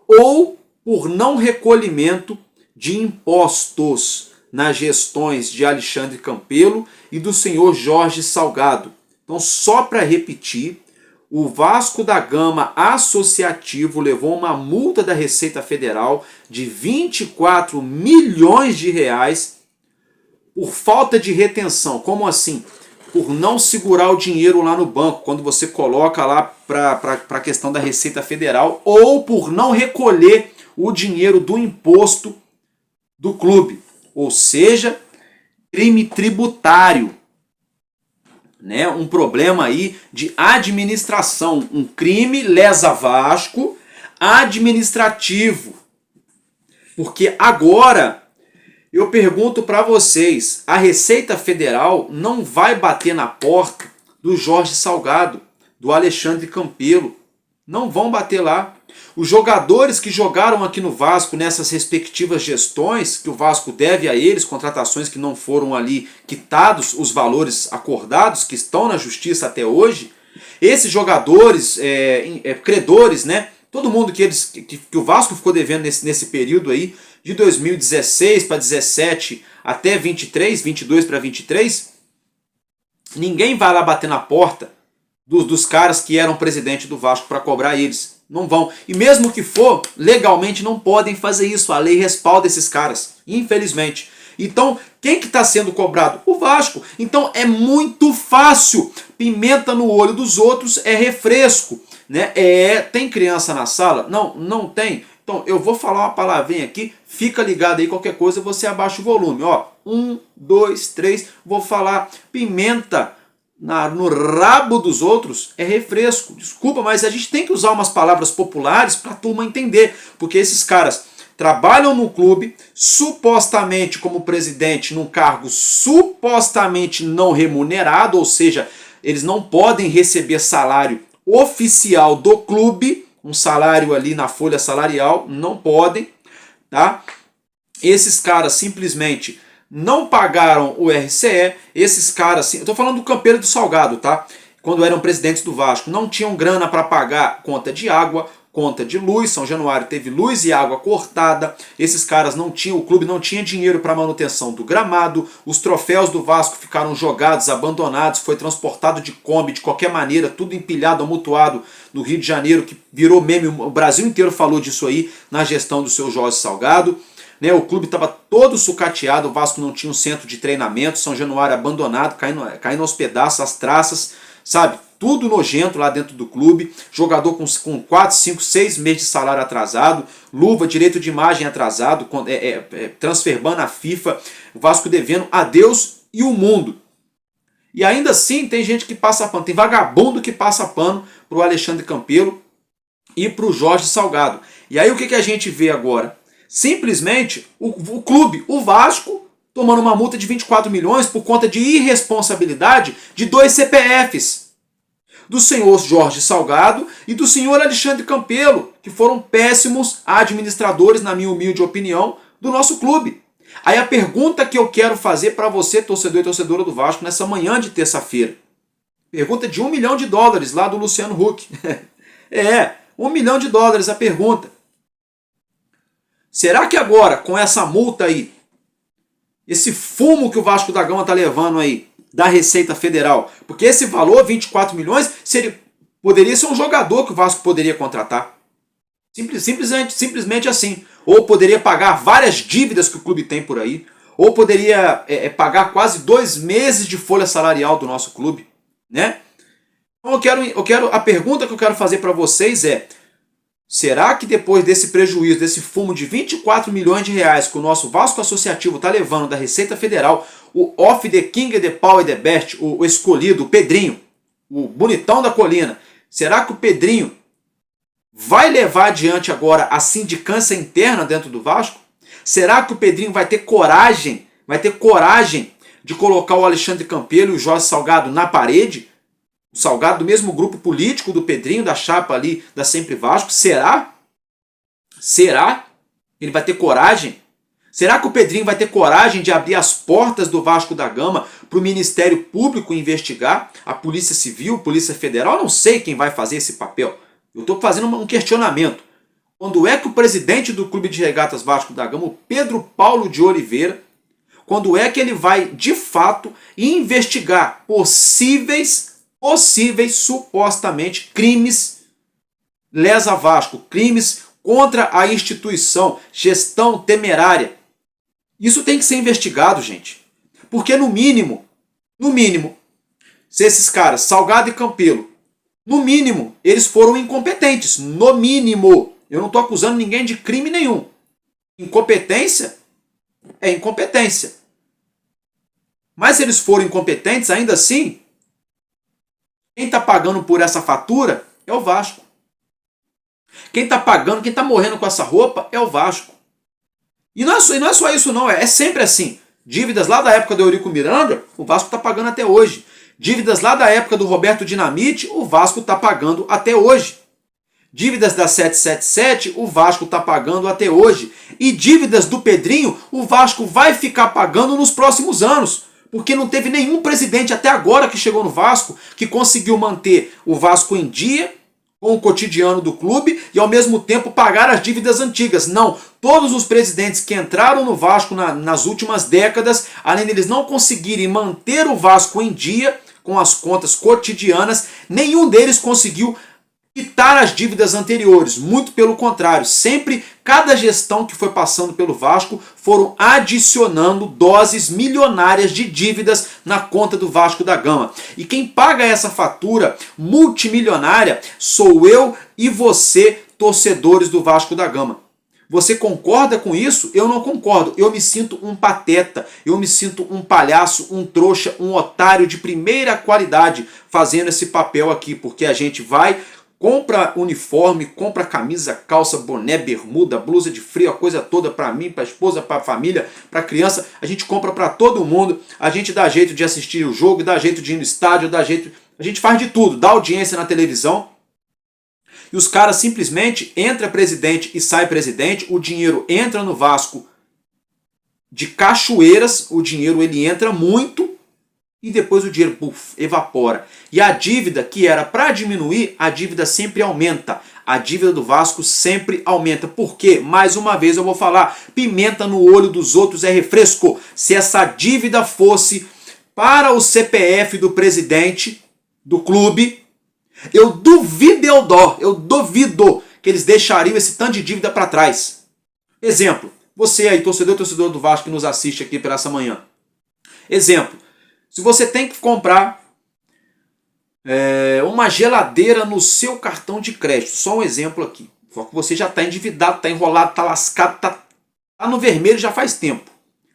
ou por não recolhimento de impostos nas gestões de Alexandre Campelo e do senhor Jorge Salgado. Então, só para repetir, o Vasco da Gama Associativo levou uma multa da Receita Federal de 24 milhões de reais por falta de retenção. Como assim? Por não segurar o dinheiro lá no banco, quando você coloca lá para a questão da Receita Federal, ou por não recolher o dinheiro do imposto do clube. Ou seja, crime tributário. Né? Um problema aí de administração. Um crime lesa Vasco administrativo. Porque agora... Eu pergunto para vocês, a Receita Federal não vai bater na porta do Jorge Salgado, do Alexandre Campelo. Não vão bater lá. Os jogadores que jogaram aqui no Vasco nessas respectivas gestões, que o Vasco deve a eles, contratações que não foram ali quitados os valores acordados, que estão na justiça até hoje, esses jogadores, credores, né? Todo mundo que o Vasco ficou devendo nesse período aí, de 2016 para 17 até 23, 22 para 23, ninguém vai lá bater na porta dos caras que eram presidente do Vasco para cobrar eles. Não vão. E mesmo que for, legalmente não podem fazer isso. A lei respalda esses caras, infelizmente. Então, quem que está sendo cobrado? O Vasco. Então é muito fácil. Pimenta no olho dos outros é refresco. Né? Tem criança na sala? Não, não tem. Então, eu vou falar uma palavrinha aqui, fica ligado aí, qualquer coisa você abaixa o volume. Ó, 1, 2, 3, vou falar pimenta no rabo dos outros é refresco. Desculpa, mas a gente tem que usar umas palavras populares para a turma entender, porque esses caras trabalham no clube, supostamente como presidente, num cargo supostamente não remunerado, ou seja, eles não podem receber salário oficial do clube, um salário ali na folha salarial, não podem, tá? Esses caras simplesmente não pagaram o RCE, esses caras, eu estou falando do Campelo e do Salgado, tá? Quando eram presidentes do Vasco, não tinham grana para pagar conta de água, conta de luz. São Januário teve luz e água cortada, esses caras não tinham, o clube não tinha dinheiro para manutenção do gramado, os troféus do Vasco ficaram jogados, abandonados, foi transportado de Kombi, de qualquer maneira, tudo empilhado, amontoado no Rio de Janeiro, que virou meme, o Brasil inteiro falou disso aí na gestão do seu Jorge Salgado. Né, o clube estava todo sucateado, o Vasco não tinha um centro de treinamento, São Januário abandonado, caindo aos pedaços, as traças, sabe? Tudo nojento lá dentro do clube, jogador com 4, 5, 6 meses de salário atrasado, luva, direito de imagem atrasado, transferban na FIFA, o Vasco devendo a Deus e o mundo. E ainda assim tem gente que passa pano, tem vagabundo que passa pano para o Alexandre Campelo e para o Jorge Salgado. E aí o que a gente vê agora? Simplesmente o clube, o Vasco, tomando uma multa de 24 milhões por conta de irresponsabilidade de 2 CPFs. Do senhor Jorge Salgado e do senhor Alexandre Campelo, que foram péssimos administradores, na minha humilde opinião, do nosso clube. Aí a pergunta que eu quero fazer para você, torcedor e torcedora do Vasco, nessa manhã de terça-feira. Pergunta de $1 milhão lá do Luciano Huck. $1 milhão a pergunta. Será que agora, com essa multa aí, esse fumo que o Vasco da Gama está levando aí da Receita Federal, porque esse valor, 24 milhões, poderia ser um jogador que o Vasco poderia contratar. Simplesmente assim. Ou poderia pagar várias dívidas que o clube tem por aí. Ou poderia pagar quase 2 meses de folha salarial do nosso clube, né? Então a pergunta que eu quero fazer para vocês é: será que depois desse prejuízo, desse fumo de 24 milhões de reais que o nosso Vasco Associativo está levando da Receita Federal, o off the king, the power, the best, o escolhido, o Pedrinho, o bonitão da colina, será que o Pedrinho vai levar adiante agora a sindicância interna dentro do Vasco? Será que o Pedrinho vai ter coragem de colocar o Alexandre Campelo e o Jorge Salgado na parede? O Salgado do mesmo grupo político do Pedrinho, da chapa ali da Sempre Vasco. Será? Será que ele vai ter coragem? Será que o Pedrinho vai ter coragem de abrir as portas do Vasco da Gama para o Ministério Público investigar? A Polícia Civil, Polícia Federal? Eu não sei quem vai fazer esse papel. Eu estou fazendo um questionamento. Quando é que o presidente do Clube de Regatas Vasco da Gama, o Pedro Paulo de Oliveira, quando é que ele vai, de fato, investigar possíveis supostamente crimes lesa Vasco, crimes contra a instituição, gestão temerária? Isso tem que ser investigado, gente. Porque no mínimo, se esses caras, Salgado e Campelo, no mínimo, eles foram incompetentes. No mínimo. Eu não estou acusando ninguém de crime nenhum. Incompetência é incompetência. Mas se eles forem incompetentes, ainda assim, quem está pagando por essa fatura é o Vasco. Quem está pagando, quem está morrendo com essa roupa é o Vasco. E não é só isso não, é sempre assim. Dívidas lá da época do Eurico Miranda, o Vasco está pagando até hoje. Dívidas lá da época do Roberto Dinamite, o Vasco está pagando até hoje. Dívidas da 777, o Vasco está pagando até hoje. E dívidas do Pedrinho, o Vasco vai ficar pagando nos próximos anos. Porque não teve nenhum presidente até agora que chegou no Vasco que conseguiu manter o Vasco em dia com o cotidiano do clube e ao mesmo tempo pagar as dívidas antigas. Não, todos os presidentes que entraram no Vasco nas últimas décadas, além deles não conseguirem manter o Vasco em dia com as contas cotidianas, nenhum deles conseguiu quitar as dívidas anteriores. Muito pelo contrário, sempre cada gestão que foi passando pelo Vasco foram adicionando doses milionárias de dívidas na conta do Vasco da Gama. E quem paga essa fatura multimilionária sou eu e você, torcedores do Vasco da Gama. Você concorda com isso? Eu não concordo. Eu me sinto um pateta, eu me sinto um palhaço, um trouxa, um otário de primeira qualidade fazendo esse papel aqui, porque a gente vai, compra uniforme, compra camisa, calça, boné, bermuda, blusa de frio, a coisa toda para mim, para a esposa, para a família, para a criança. A gente compra para todo mundo, a gente dá jeito de assistir o jogo, dá jeito de ir no estádio, a gente faz de tudo, dá audiência na televisão. E os caras simplesmente entra presidente e sai presidente, o dinheiro entra no Vasco de cachoeiras, o dinheiro ele entra muito, e depois o dinheiro evapora. E a dívida que era para diminuir, a dívida sempre aumenta. A dívida do Vasco sempre aumenta. Por quê? Mais uma vez eu vou falar, pimenta no olho dos outros é refresco. Se essa dívida fosse para o CPF do presidente do clube, eu duvido que eles deixariam esse tanto de dívida para trás. Exemplo, você aí, torcedor do Vasco que nos assiste aqui pela essa manhã. Exemplo, se você tem que comprar uma geladeira no seu cartão de crédito, só um exemplo aqui, só que você já está endividado, está enrolado, está lascado, está no vermelho já faz tempo.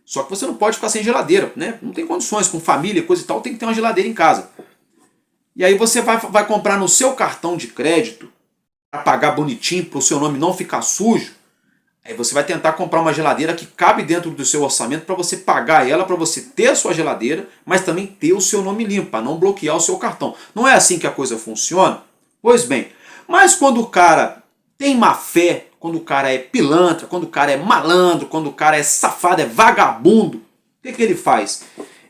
Só que você não pode ficar sem geladeira, né? Não tem condições, com família, coisa e tal, tem que ter uma geladeira em casa. E aí você vai comprar no seu cartão de crédito, para pagar bonitinho, para o seu nome não ficar sujo. Aí você vai tentar comprar uma geladeira que cabe dentro do seu orçamento para você pagar ela, para você ter a sua geladeira, mas também ter o seu nome limpo, para não bloquear o seu cartão. Não é assim que a coisa funciona? Pois bem, mas quando o cara tem má fé, quando o cara é pilantra, quando o cara é malandro, quando o cara é safado, é vagabundo, o que ele faz?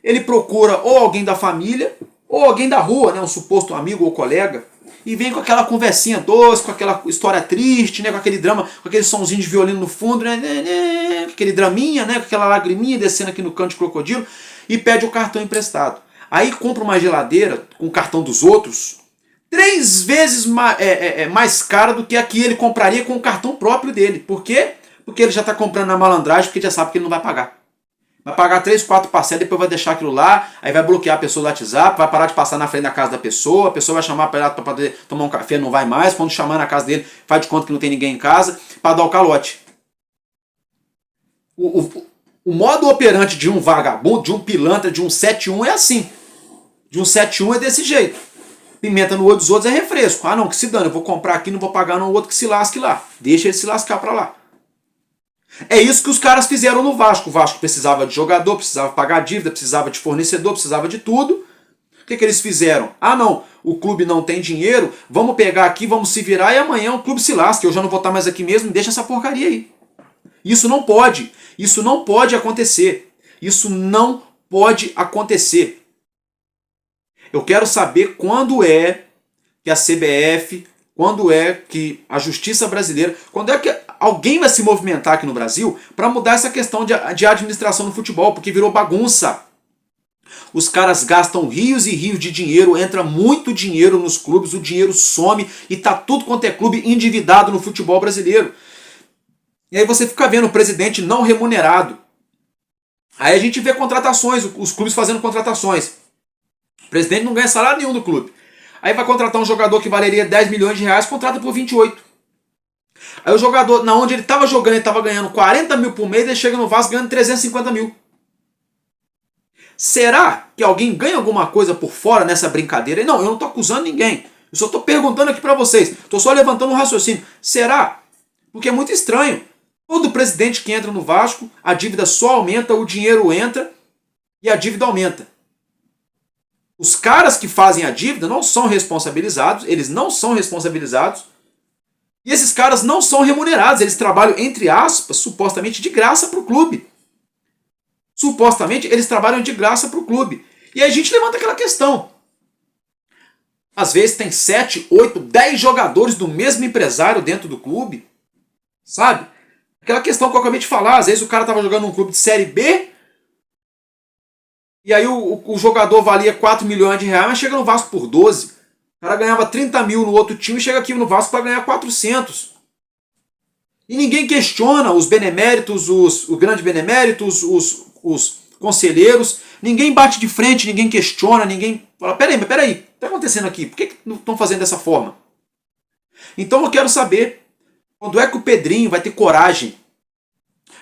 Ele procura ou alguém da família, ou alguém da rua, né, um suposto amigo ou colega, e vem com aquela conversinha doce, com aquela história triste, né, com aquele drama, com aquele somzinho de violino no fundo, né, com aquele draminha, né, com aquela lagriminha descendo aqui no canto de crocodilo, e pede o cartão emprestado. Aí compra uma geladeira com o cartão dos outros, 3 vezes mais cara do que a que ele compraria com o cartão próprio dele. Por quê? Porque ele já está comprando na malandragem, porque já sabe que ele não vai pagar. Vai pagar 3, 4 parcelas, depois vai deixar aquilo lá, aí vai bloquear a pessoa do WhatsApp, vai parar de passar na frente da casa da pessoa, a pessoa vai chamar para poder tomar um café, não vai mais, quando chamar na casa dele, faz de conta que não tem ninguém em casa, para dar o calote. O modo operante de um vagabundo, de um pilantra, de um 7-1 é assim. De um 7-1 é desse jeito. Pimenta no olho dos outros é refresco. Ah não, que se dane, eu vou comprar aqui, não vou pagar no outro que se lasque lá. Deixa ele se lascar para lá. É isso que os caras fizeram no Vasco. O Vasco precisava de jogador, precisava pagar dívida, precisava de fornecedor, precisava de tudo. O que eles fizeram? Ah não, o clube não tem dinheiro, vamos pegar aqui, vamos se virar e amanhã o clube se lasca. Eu já não vou estar mais aqui mesmo, deixa essa porcaria aí. Isso não pode. Isso não pode acontecer. Isso não pode acontecer. Eu quero saber quando é que a CBF, quando é que a justiça brasileira, quando é que alguém vai se movimentar aqui no Brasil para mudar essa questão de administração no futebol, porque virou bagunça. Os caras gastam rios e rios de dinheiro, entra muito dinheiro nos clubes, o dinheiro some e tá tudo quanto é clube endividado no futebol brasileiro. E aí você fica vendo o presidente não remunerado. Aí a gente vê contratações, os clubes fazendo contratações. O presidente não ganha salário nenhum do clube. Aí vai contratar um jogador que valeria 10 milhões de reais, contrata por 28. Aí o jogador, na onde ele estava jogando, ele estava ganhando 40 mil por mês, ele chega no Vasco ganhando 350 mil. Será que alguém ganha alguma coisa por fora nessa brincadeira? Não, eu não estou acusando ninguém. Eu só estou perguntando aqui para vocês. Estou só levantando um raciocínio. Será? Porque é muito estranho. Todo presidente que entra no Vasco, a dívida só aumenta, o dinheiro entra e a dívida aumenta. Os caras que fazem a dívida não são responsabilizados, eles não são responsabilizados, e esses caras não são remunerados, eles trabalham, entre aspas, supostamente de graça para o clube. Supostamente eles trabalham de graça para o clube. E aí a gente levanta aquela questão. Às vezes tem 7, 8, 10 jogadores do mesmo empresário dentro do clube, sabe? Aquela questão que eu acabei de falar, às vezes o cara estava jogando num clube de Série B, e aí o jogador valia 4 milhões de reais, mas chega no Vasco por 12. O cara ganhava 30 mil no outro time e chega aqui no Vasco para ganhar 400. E ninguém questiona os beneméritos, os grandes beneméritos, os conselheiros. Ninguém bate de frente, ninguém questiona, ninguém fala, peraí, o que está acontecendo aqui? Por que não estão fazendo dessa forma? Então eu quero saber, quando é que o Pedrinho vai ter coragem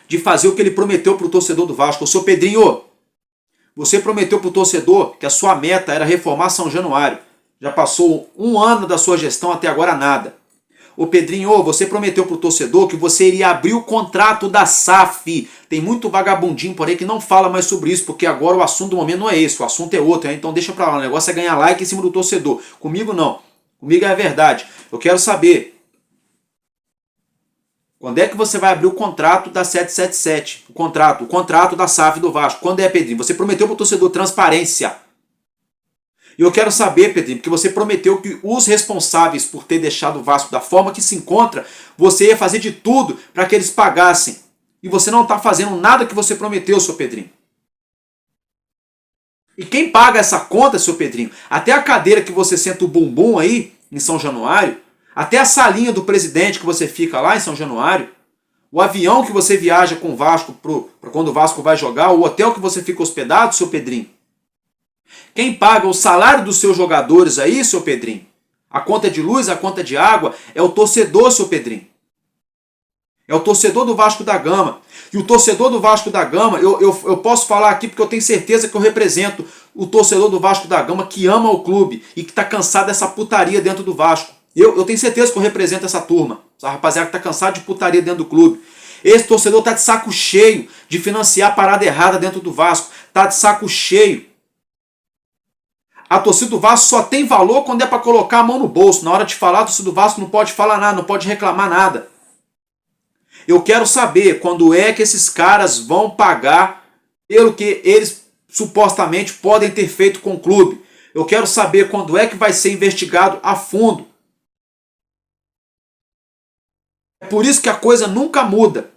de fazer o que ele prometeu para o torcedor do Vasco? O seu Pedrinho, você prometeu para o torcedor que a sua meta era reformar São Januário. Já passou 1 ano da sua gestão, até agora nada. Ô Pedrinho, você prometeu para o torcedor que você iria abrir o contrato da SAF. Tem muito vagabundinho por aí que não fala mais sobre isso, porque agora o assunto do momento não é esse, o assunto é outro. Então deixa para lá, o negócio é ganhar like em cima do torcedor. Comigo não. Comigo é a verdade. Eu quero saber, quando é que você vai abrir o contrato da 777? O contrato da SAF do Vasco. Quando é, Pedrinho? Você prometeu para o torcedor transparência. E eu quero saber, Pedrinho, porque você prometeu que os responsáveis por ter deixado o Vasco da forma que se encontra, você ia fazer de tudo para que eles pagassem. E você não está fazendo nada que você prometeu, seu Pedrinho. E quem paga essa conta, seu Pedrinho? Até a cadeira que você senta o bumbum aí, em São Januário, até a salinha do presidente que você fica lá em São Januário, o avião que você viaja com o Vasco para quando o Vasco vai jogar, o hotel que você fica hospedado, seu Pedrinho. Quem paga o salário dos seus jogadores aí, seu Pedrinho, a conta de luz, a conta de água, é o torcedor, seu Pedrinho. É o torcedor do Vasco da Gama. E o torcedor do Vasco da Gama, eu posso falar aqui porque eu tenho certeza que eu represento o torcedor do Vasco da Gama que ama o clube e que está cansado dessa putaria dentro do Vasco. Eu tenho certeza que eu represento essa turma, essa rapaziada que está cansada de putaria dentro do clube. Esse torcedor está de saco cheio de financiar a parada errada dentro do Vasco. Está de saco cheio. A torcida do Vasco só tem valor quando é para colocar a mão no bolso. Na hora de falar, a torcida do Vasco não pode falar nada, não pode reclamar nada. Eu quero saber quando é que esses caras vão pagar pelo que eles supostamente podem ter feito com o clube. Eu quero saber quando é que vai ser investigado a fundo. É por isso que a coisa nunca muda.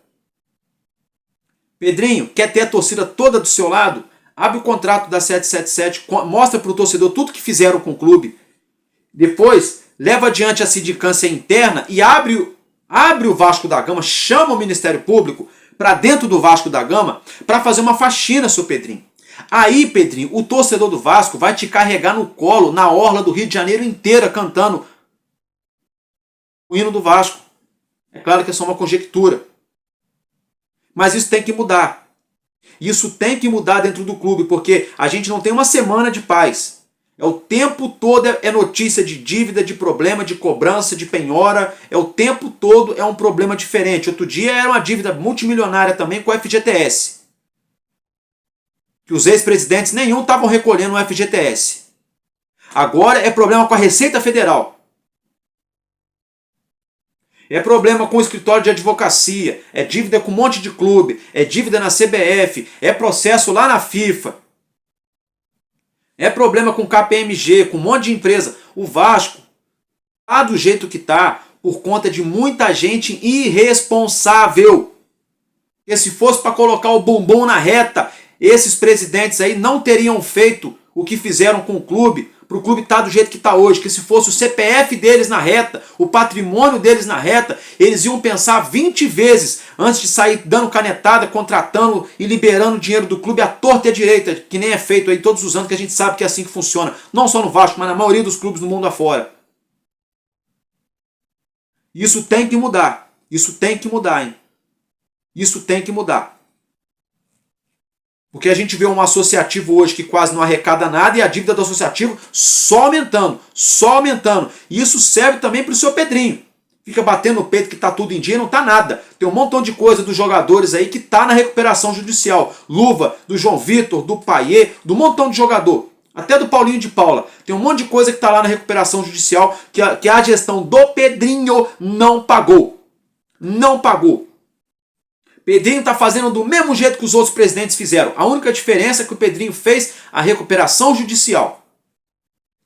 Pedrinho, quer ter a torcida toda do seu lado? Abre o contrato da 777, mostra para o torcedor tudo que fizeram com o clube. Depois, leva adiante a sindicância interna e abre o Vasco da Gama, chama o Ministério Público para dentro do Vasco da Gama para fazer uma faxina, seu Pedrinho. Aí, Pedrinho, o torcedor do Vasco vai te carregar no colo, na orla do Rio de Janeiro inteira, cantando o hino do Vasco. É claro que é só uma conjectura. Mas isso tem que mudar. Isso tem que mudar dentro do clube, porque a gente não tem uma semana de paz. É o tempo todo é notícia de dívida, de problema, de cobrança, de penhora. É o tempo todo é um problema diferente. Outro dia era uma dívida multimilionária também com o FGTS. Que os ex-presidentes nenhum estavam recolhendo o FGTS. Agora é problema com a Receita Federal. É problema com o escritório de advocacia, é dívida com um monte de clube, é dívida na CBF, é processo lá na FIFA. É problema com KPMG, com um monte de empresa. O Vasco está do jeito que está por conta de muita gente irresponsável. Porque se fosse para colocar o bumbum na reta, esses presidentes aí não teriam feito o que fizeram com o clube, para o clube estar do jeito que está hoje, que se fosse o CPF deles na reta, o patrimônio deles na reta, eles iam pensar 20 vezes antes de sair dando canetada, contratando e liberando dinheiro do clube à torta e à direita, que nem é feito aí todos os anos, que a gente sabe que é assim que funciona, não só no Vasco, mas na maioria dos clubes do mundo afora. Isso tem que mudar. Isso tem que mudar, hein? Isso tem que mudar. Porque a gente vê um associativo hoje que quase não arrecada nada e a dívida do associativo só aumentando, só aumentando. E isso serve também para o seu Pedrinho. Fica batendo no peito que está tudo em dia e não está nada. Tem um montão de coisa dos jogadores aí que está na recuperação judicial. Luva, do João Vitor, do Paiê, do montão de jogador. Até do Paulinho de Paula. Tem um monte de coisa que está lá na recuperação judicial que a gestão do Pedrinho não pagou. Não pagou. Pedrinho está fazendo do mesmo jeito que os outros presidentes fizeram. A única diferença é que o Pedrinho fez a recuperação judicial.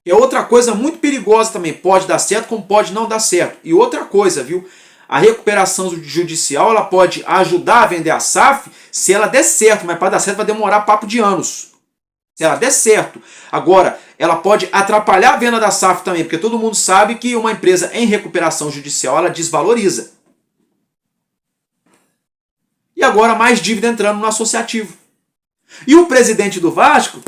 É outra coisa muito perigosa também. Pode dar certo como pode não dar certo. E outra coisa, viu? A recuperação judicial ela pode ajudar a vender a SAF se ela der certo. Mas para dar certo vai demorar papo de anos. Se ela der certo. Agora, ela pode atrapalhar a venda da SAF também. Porque todo mundo sabe que uma empresa em recuperação judicial ela desvaloriza. E agora mais dívida entrando no associativo. E o presidente do Vasco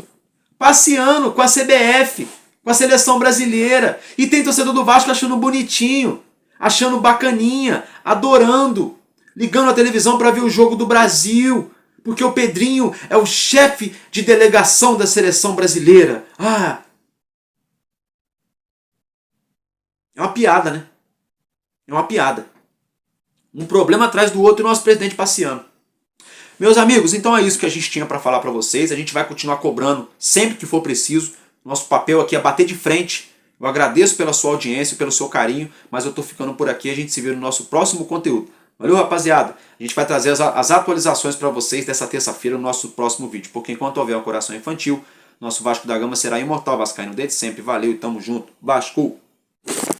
passeando com a CBF, com a seleção brasileira. E tem torcedor do Vasco achando bonitinho, achando bacaninha, adorando, ligando a televisão para ver o jogo do Brasil. Porque o Pedrinho é o chefe de delegação da seleção brasileira. Ah! É uma piada, né? É uma piada. Um problema atrás do outro e o nosso presidente passeando. Meus amigos, então é isso que a gente tinha para falar para vocês. A gente vai continuar cobrando sempre que for preciso. Nosso papel aqui é bater de frente. Eu agradeço pela sua audiência, pelo seu carinho, mas eu estou ficando por aqui. A gente se vê no nosso próximo conteúdo. Valeu, rapaziada? A gente vai trazer as atualizações para vocês dessa terça-feira no nosso próximo vídeo. Porque enquanto houver um coração infantil, nosso Vasco da Gama será imortal vascaíno desde sempre. Valeu e tamo junto. Vasco!